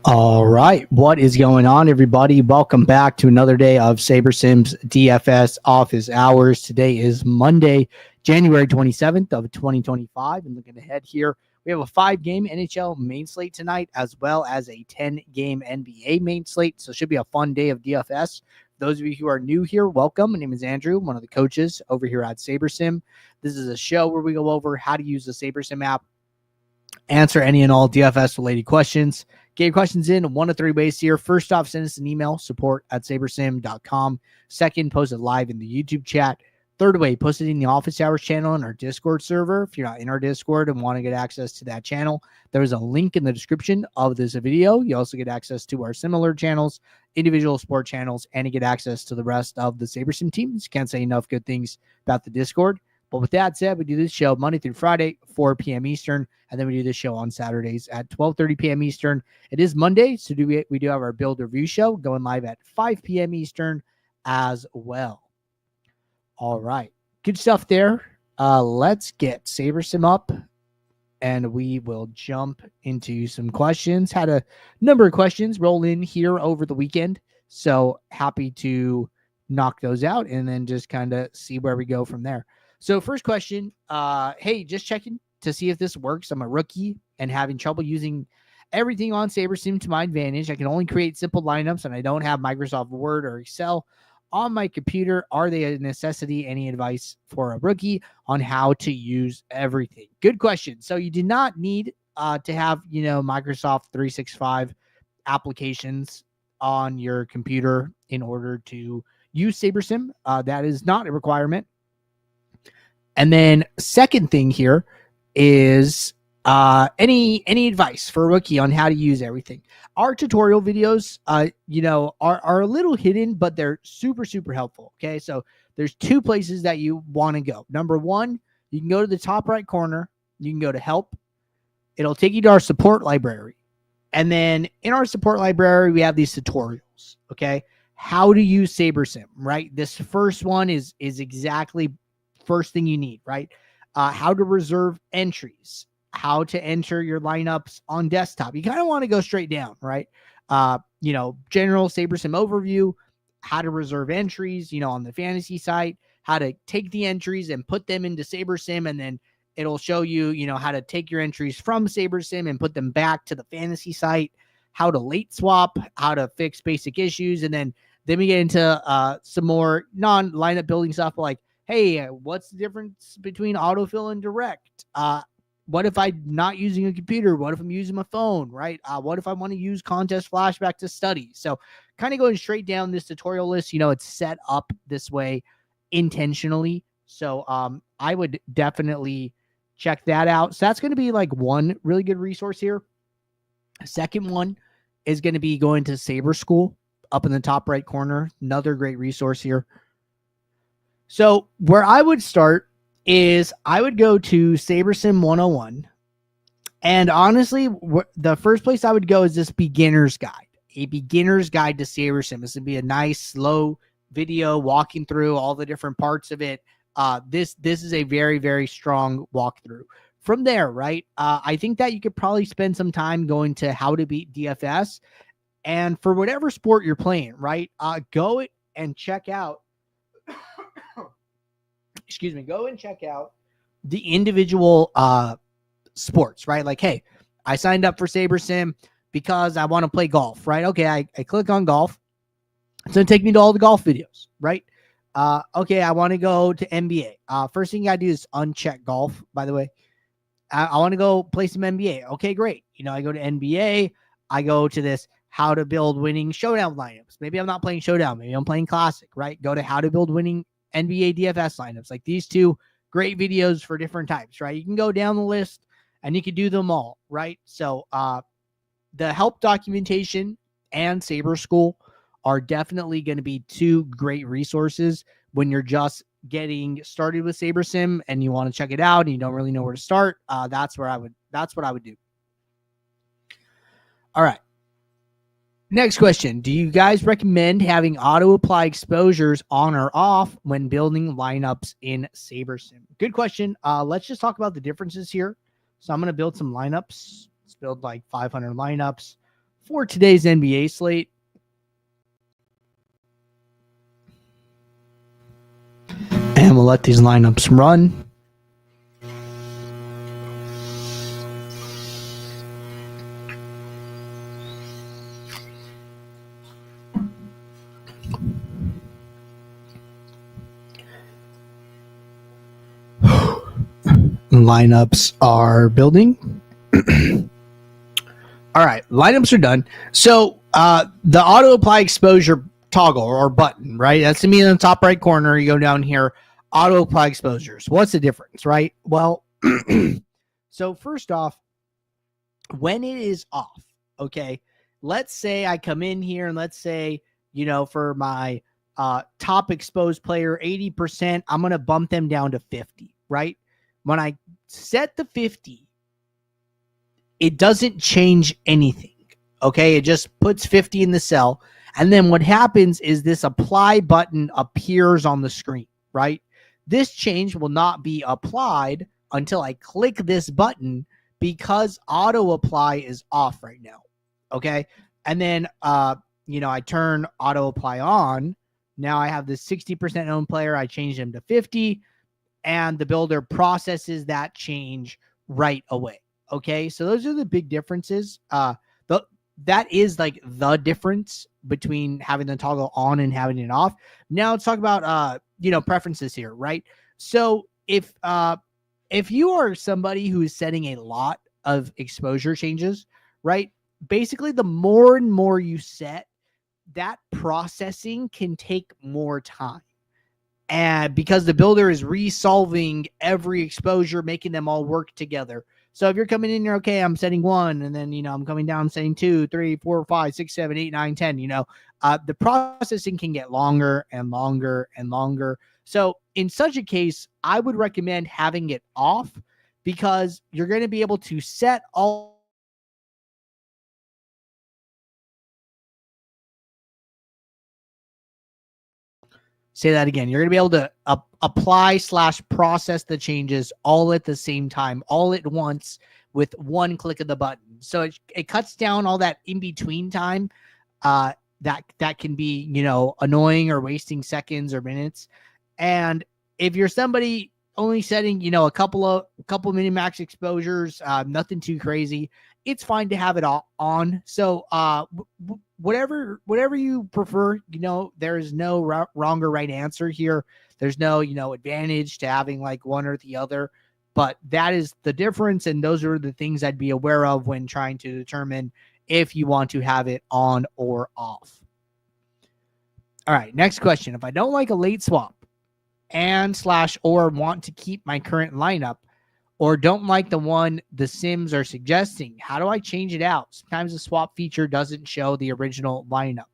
All right. What is going on, everybody? Welcome back to another day of Saber Sim's DFS office hours. Today is Monday, January 27th of 2025. And looking ahead here, we have a 5-game NHL main slate tonight, as well as a 10-game NBA main slate. So it should be a fun day of DFS. Those of you who are new here, welcome. My name is Andrew, one of the coaches over here at Saber Sim. This is a show where we go over how to use the Saber Sim app, answer any and all DFS related questions. Get your questions in one of three ways here. First off, send us an email, support@sabersim.com. Second, post it live in the YouTube chat. Third way, post it in the office hours channel in our Discord server. If you're not in our Discord and want to get access to that channel, there's a link in the description of this video. You also get access to our similar channels, individual sport channels, and you get access to the rest of the SaberSim teams. Can't say enough good things about the Discord. But with that said, we do this show Monday through Friday, 4 p.m. Eastern, and then we do this show on Saturdays at 12:30 p.m. Eastern. It is Monday, so we do have our build review show going live at 5 p.m. Eastern as well. All right, good stuff there. Let's get SaberSim up, and we will jump into some questions. Had a number of questions roll in here over the weekend, so happy to knock those out and then just kind of see where we go from there. So first question, hey, just checking to see if this works. I'm a rookie and having trouble using everything on SaberSim to my advantage. I can only create simple lineups and I don't have Microsoft Word or Excel on my computer. Are they a necessity? Any advice for a rookie on how to use everything? Good question. So you do not need to have, Microsoft 365 applications on your computer in order to use SaberSim. That is not a requirement. And then second thing here is any advice for a rookie on how to use everything. Our tutorial videos, are a little hidden, but they're super, super helpful. Okay, so there's two places that you want to go. Number one, you can go to the top right corner. You can go to help. It'll take you to our support library. And then in our support library, we have these tutorials. Okay, how to use SaberSim, right? This first one is exactly first thing you need, right? How to reserve entries, how to enter your lineups on desktop. You kind of want to go straight down, right? General SaberSim overview, how to reserve entries, on the fantasy site, how to take the entries and put them into SaberSim, and then it'll show you, how to take your entries from SaberSim and put them back to the fantasy site, how to late swap, how to fix basic issues, and then we get into some more non-lineup building stuff like, hey, what's the difference between autofill and direct? What if I'm not using a computer? What if I'm using my phone, right? What if I want to use contest flashback to study? So kind of going straight down this tutorial list, it's set up this way intentionally. So I would definitely check that out. So that's going to be like one really good resource here. Second one is going to be going to Saber School up in the top right corner. Another great resource here. So where I would start is I would go to SaberSim 101. And honestly, the first place I would go is this beginner's guide, a beginner's guide to SaberSim. This would be a nice, slow video walking through all the different parts of it. This is a very, very strong walkthrough. From there, right, I think that you could probably spend some time going to how to beat DFS. And for whatever sport you're playing, right, go and check out go and check out the individual sports, right? Like, hey, I signed up for SaberSim because I want to play golf, right? Okay, I click on golf. It's going to take me to all the golf videos, right? Okay, I want to go to NBA. First thing I do is uncheck golf, by the way. I want to go play some NBA. Okay, great. I go to NBA. I go to this how to build winning showdown lineups. Maybe I'm not playing showdown. Maybe I'm playing classic, right? Go to how to build winning NBA DFS lineups. Like these two great videos for different types, right? You can go down the list and you can do them all, right? So the help documentation and Saber School are definitely going to be two great resources when you're just getting started with SaberSim and you want to check it out and you don't really know where to start. That's what I would do. All right. Next question. Do you guys recommend having auto-apply exposures on or off when building lineups in SaberSim? Good question. Let's just talk about the differences here. So I'm going to build some lineups. Let's build like 500 lineups for today's NBA slate. And we'll let these lineups run. Lineups are building. All right, lineups are done. So the auto apply exposure toggle or button, right? That's to me in the top right corner. You go down here, auto apply exposures. What's the difference, right? Well, so first off, when it is off, okay, let's say I come in here and let's say, for my top exposed player, 80%, I'm going to bump them down to 50, right? When I set the 50, it doesn't change anything, okay? It just puts 50 in the cell. And then what happens is this apply button appears on the screen, right? This change will not be applied until I click this button because auto apply is off right now, okay? And then, I turn auto apply on. Now I have this 60% owned player. I change them to 50, and the builder processes that change right away. Okay, so those are the big differences. That is like the difference between having the toggle on and having it off. Now let's talk about preferences here, right? So if you are somebody who is setting a lot of exposure changes, right? Basically, the more and more you set, that processing can take more time. And because the builder is resolving every exposure, making them all work together. So if you're coming in here, okay, I'm setting 1, and then, I'm coming down setting 2, 3, 4, 5, 6, 7, 8, 9, 10, the processing can get longer and longer and longer. So in such a case, I would recommend having it off because you're going to be able to set all. Say that again. You're going to be able to apply/process the changes all at the same time, all at once with one click of the button. So it cuts down all that in-between time that can be, annoying or wasting seconds or minutes. And if you're somebody only setting, a couple mini-max exposures, nothing too crazy, it's fine to have it all on. So whatever you prefer, there is no wrong or right answer here. There's no, advantage to having like one or the other, but that is the difference. And those are the things I'd be aware of when trying to determine if you want to have it on or off. All right, next question. If I don't like a late swap or want to keep my current lineup, or don't like the one the Sims are suggesting, how do I change it out? Sometimes the swap feature doesn't show the original lineup.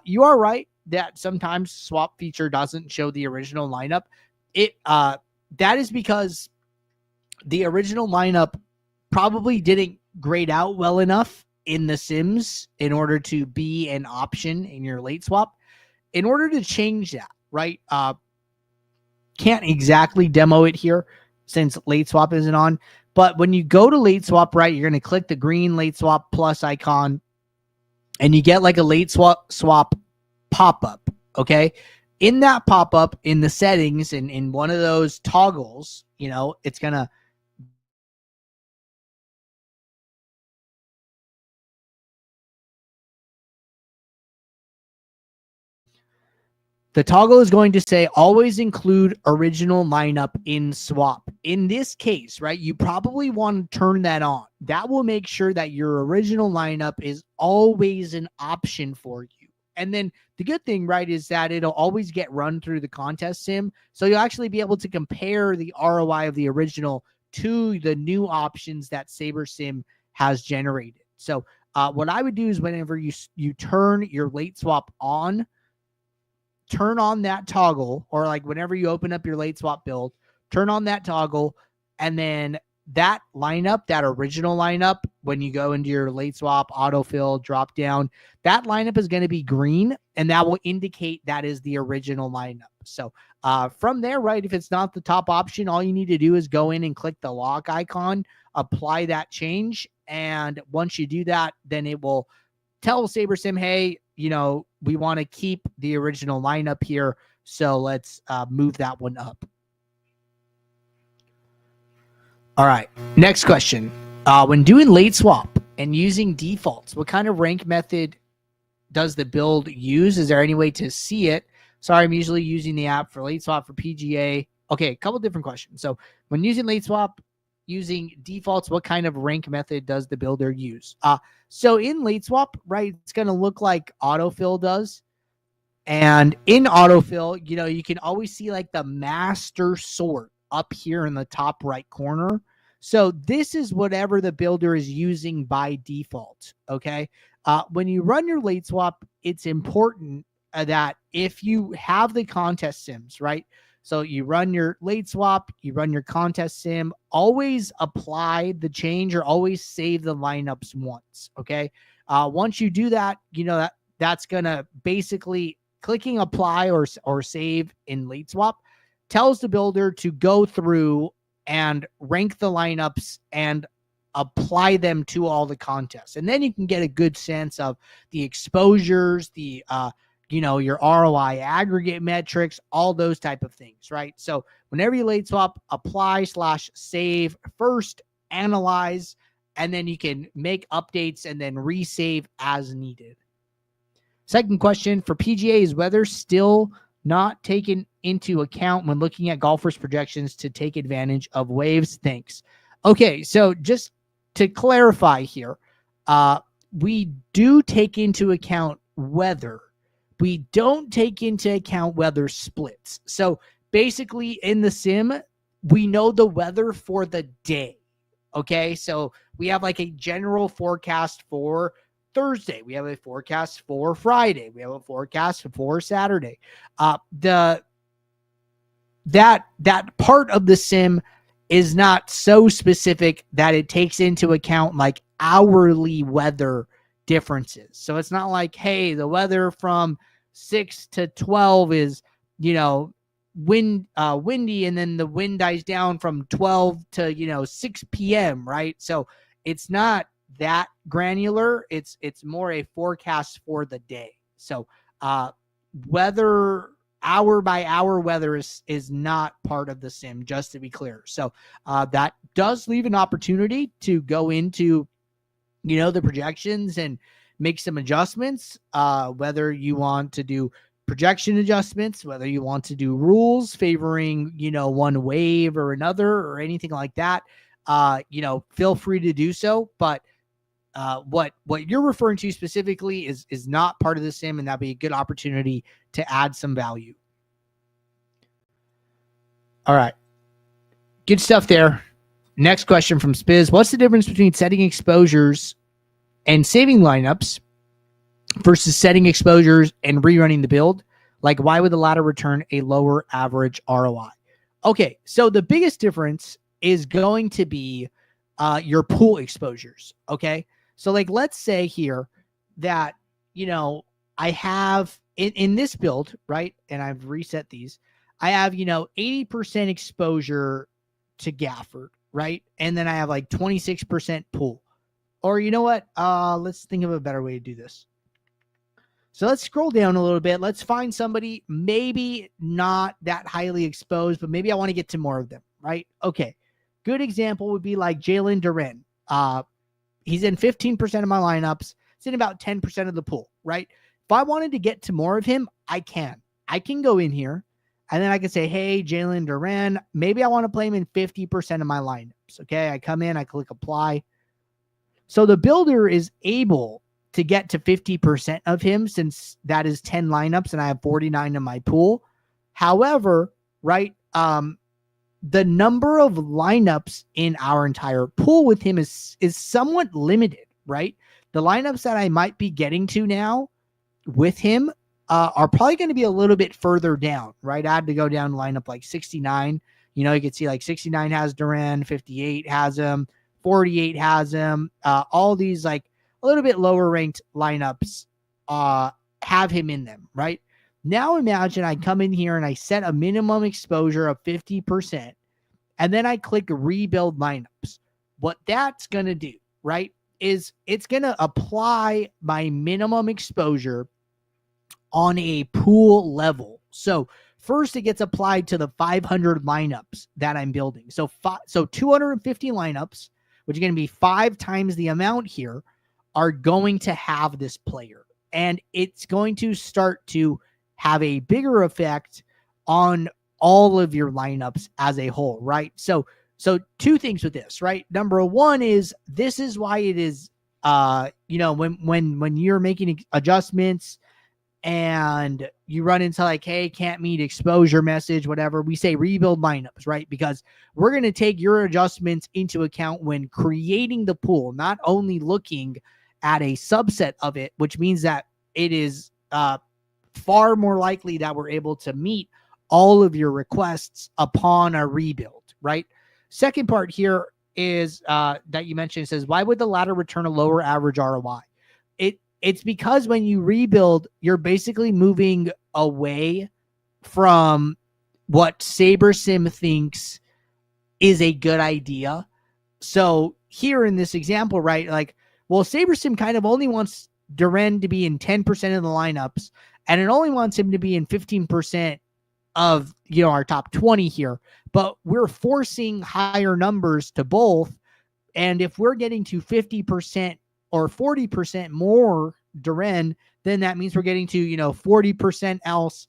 You are right that sometimes swap feature doesn't show the original lineup. That is because the original lineup probably didn't grade out well enough in the Sims in order to be an option in your late swap. In order to change that, right? Can't exactly demo it here since late swap isn't on. But when you go to late swap, right, you're going to click the green late swap plus icon and you get like a late swap pop-up, okay? In that pop-up, in the settings, in one of those toggles, it's going to the toggle is going to say always include original lineup in swap. In this case, right, you probably want to turn that on. That will make sure that your original lineup is always an option for you. And then the good thing, right, is that it'll always get run through the contest sim. So you'll actually be able to compare the ROI of the original to the new options that SaberSim has generated. So what I would do is whenever you turn your late swap on, turn on that toggle, or like whenever you open up your late swap build, turn on that toggle, and then that lineup, that original lineup, when you go into your late swap autofill drop down, that lineup is going to be green, and that will indicate that is the original lineup. So from there, right, if it's not the top option, all you need to do is go in and click the lock icon, apply that change, and once you do that, then it will tell SaberSim, hey, we want to keep the original lineup here, so let's move that one up. All right, next question. When doing late swap and using defaults, what kind of rank method does the build use? Is there any way to see it? Sorry, I'm usually using the app for late swap for PGA. Okay, a couple different questions. So when using late swap, using defaults, what kind of rank method does the builder use? So in late swap, right, it's going to look like autofill does. And in autofill, you can always see like the master sort up here in the top right corner. So this is whatever the builder is using by default. Okay. When you run your late swap, it's important that if you have the contest sims, right? So you run your late swap, you run your contest sim, always apply the change or always save the lineups once. Okay. Once you do that, that's going to basically clicking apply or save in late swap tells the builder to go through and rank the lineups and apply them to all the contests. And then you can get a good sense of the exposures, the, your ROI aggregate metrics, all those type of things, right? So whenever you late swap, apply/save first, analyze, and then you can make updates and then resave as needed. Second question for PGA, is weather still not taken into account when looking at golfers' projections to take advantage of waves? Thanks. Okay, so just to clarify here, we do take into account weather. We don't take into account weather splits. So basically in the sim, we know the weather for the day. Okay, so we have like a general forecast for Thursday. We have a forecast for Friday. We have a forecast for Saturday. That part of the sim is not so specific that it takes into account like hourly weather differences. So it's not like, hey, the weather from 6 to 12 is, windy, and then the wind dies down from 12 to 6 p.m. right? So it's not that granular. It's more a forecast for the day. So weather, hour by hour weather is not part of the sim, just to be clear. So that does leave an opportunity to go into the projections and make some adjustments, whether you want to do projection adjustments, whether you want to do rules favoring one wave or another or anything like that. Feel free to do so. But what you're referring to specifically is not part of the sim, and that'd be a good opportunity to add some value. All right, good stuff there. Next question from Spiz: what's the difference between setting exposures and saving lineups versus setting exposures and rerunning the build? Like, why would the latter return a lower average ROI? Okay, so the biggest difference is going to be your pool exposures. Okay, so like let's say here that I have in this build, right, and I've reset these, I have 80% exposure to Gafford, right, and then I have like 26% pool. Or you know what, let's think of a better way to do this. So let's scroll down a little bit. Let's find somebody maybe not that highly exposed, but maybe I want to get to more of them, right? Okay, good example would be like Jalen Duren. He's in 15% of my lineups. He's in about 10% of the pool, right? If I wanted to get to more of him, I can go in here and then I can say, hey, Jalen Duren, maybe I want to play him in 50% of my lineups. Okay, I come in, I click apply. So the builder is able to get to 50% of him, since that is 10 lineups and I have 49 in my pool. However, right, the number of lineups in our entire pool with him is somewhat limited, right? The lineups that I might be getting to now with him are probably going to be a little bit further down, right? I had to go down lineup like 69. You can see like 69 has Duran, 58 has him, 48 has him. All these like a little bit lower ranked lineups have him in them, right? Now imagine I come in here and I set a minimum exposure of 50%, and then I click rebuild lineups. What that's going to do, right, is it's going to apply my minimum exposure on a pool level. So first it gets applied to the 500 lineups that I'm building. So 250 lineups, which are going to be 5 times the amount here, are going to have this player. And it's going to start to have a bigger effect on all of your lineups as a whole, right? So two things with this, right? Number one is this is why it is when you're making adjustments and you run into like, hey, can't meet exposure message, whatever, we say rebuild lineups, right? Because we're going to take your adjustments into account when creating the pool, not only looking at a subset of it, which means that it is far more likely that we're able to meet all of your requests upon a rebuild, right? Second part here is that you mentioned, says, why would the latter return a lower average ROI? It's because when you rebuild, you're basically moving away from what SaberSim thinks is a good idea. So here in this example, right, like, well, SaberSim kind of only wants Duren to be in 10% of the lineups, and it only wants him to be in 15% of, our top 20 here. But we're forcing higher numbers to both. And if we're getting to 50% or 40% more Duren, then that means we're getting to, 40% else,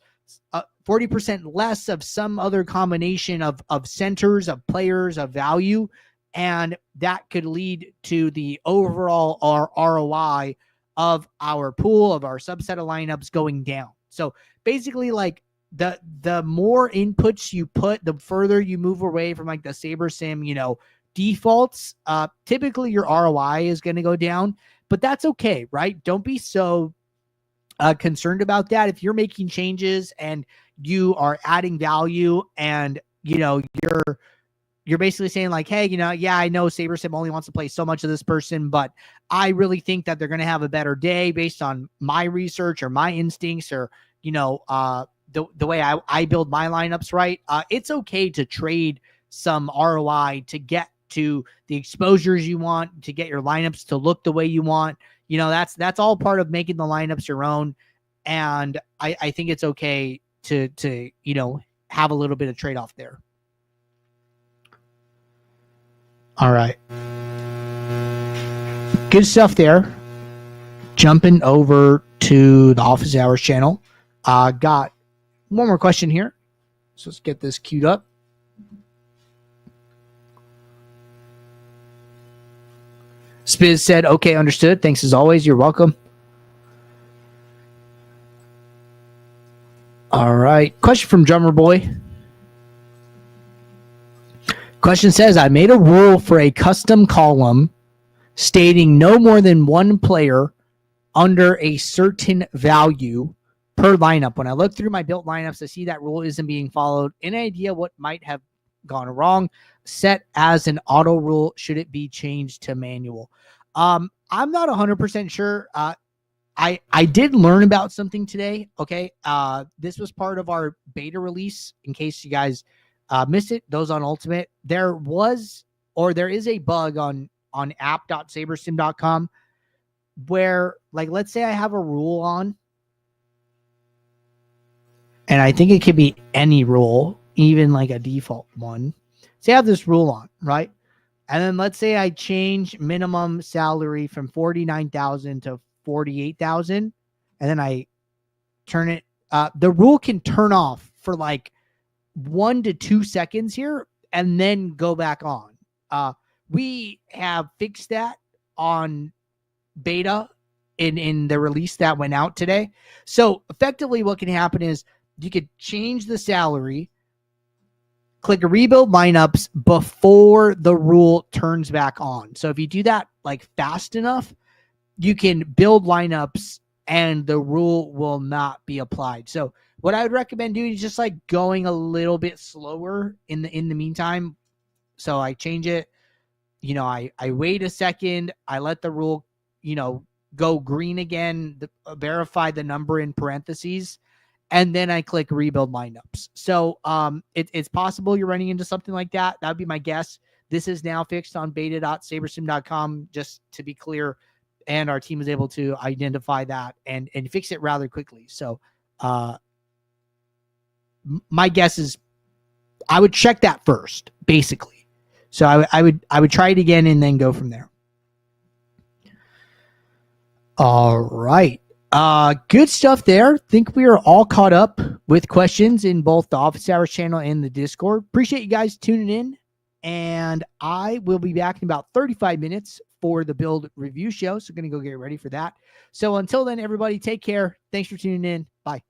40% less of some other combination of centers, of players, of value. And that could lead to the overall ROI of our pool, of our subset of lineups going down. So basically, like, the more inputs you put, the further you move away from like the SaberSim, defaults, typically your ROI is going to go down, but that's okay, right? Don't be so concerned about that. If you're making changes and you are adding value and, you're basically saying like, hey, yeah, I know SaberSim only wants to play so much of this person, but I really think that they're going to have a better day based on my research or my instincts or, the way I build my lineups, right? It's okay to trade some ROI to get to the exposures you want, to get your lineups to look the way you want. That's all part of making the lineups your own. And I think it's okay to have a little bit of trade-off there. All right. Good stuff there. Jumping over to the office hours channel. Got one more question here. So let's get this queued up. Spiz said, okay, understood. Thanks as always. You're welcome. All right. Question from Drummer Boy. Question says, I made a rule for a custom column stating no more than one player under a certain value per lineup. When I look through my built lineups, I see that rule isn't being followed. Any idea what might have gone wrong? Set as an auto rule. Should it be changed to manual? I'm not 100% sure. I did learn about something today. Okay. This was part of our beta release. In case you guys missed it, those on Ultimate, there is a bug on app.sabersim.com where, like, let's say I have a rule on, and I think it could be any rule, even like a default one. Say I have this rule on, right? And then let's say I change minimum salary from 49,000 to 48,000, and then I turn it. The rule can turn off for like 1 to 2 seconds here, and then go back on. We have fixed that on beta in the release that went out today. So effectively, what can happen is you could change the salary, click rebuild lineups before the rule turns back on. So if you do that like fast enough, you can build lineups and the rule will not be applied. So what I would recommend doing is just like going a little bit slower in the meantime. So I change it, I wait a second, I let the rule, go green again, verify the number in parentheses, and then I click rebuild lineups. So it's possible you're running into something like that. That would be my guess. This is now fixed on beta.sabersim.com, just to be clear. And our team was able to identify that and fix it rather quickly. So my guess is I would check that first, basically. So I would try it again and then go from there. All right. Good stuff there. Think we are all caught up with questions in both the Office Hours channel and the Discord. Appreciate you guys tuning in. And I will be back in about 35 minutes for the build review show. So going to go get ready for that. So until then, everybody, take care. Thanks for tuning in. Bye.